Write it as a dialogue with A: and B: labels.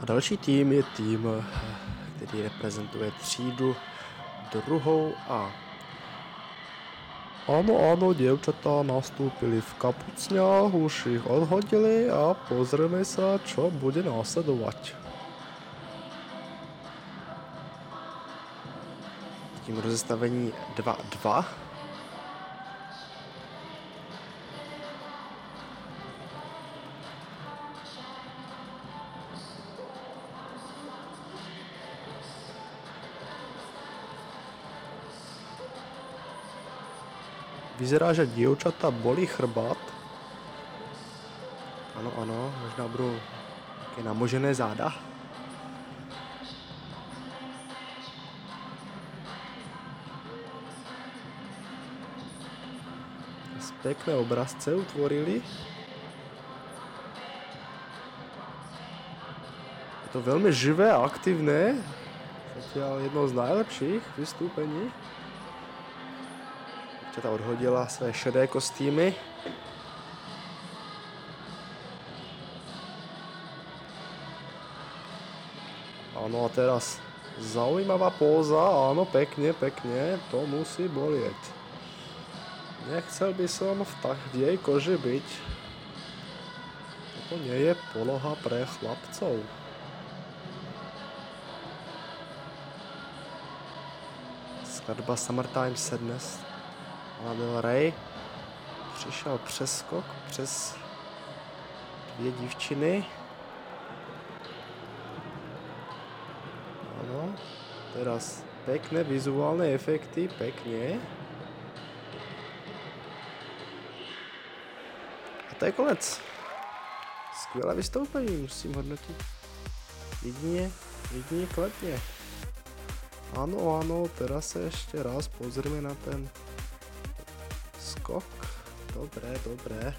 A: A další tým je tým, který reprezentuje třídu 2. A. Áno, dievčatá nastúpili v kapucňách, už ich odhodili a pozrieme sa, čo bude následovať. Tým rozestavení 2-2. Vyzerá, že dievčatá bolí chrbát. Ano, možná budou také namožené záda. Pekné obrazce utvorili. Je to veľmi živé a aktívne. Zatiaľ jedno z najlepších vystúpení. Dievčatá odhodila své šedé kostýmy. Áno, a teraz zaujímavá póza. Áno, pekne, to musí bolieť. Nechcel by som v jej koži byť. Toto nie je poloha pre chlapcov. Skladba Summertime Sadness. Lana Del Rey. Přišel přeskok přes 2 dívčiny. Áno, teraz pekné vizuálne efekty, pekne. To je konec. Skvělé vystoupení, musím hodnotit. Jedině kladně. Áno, teraz sa ešte raz pozrieme na ten skok. Dobre.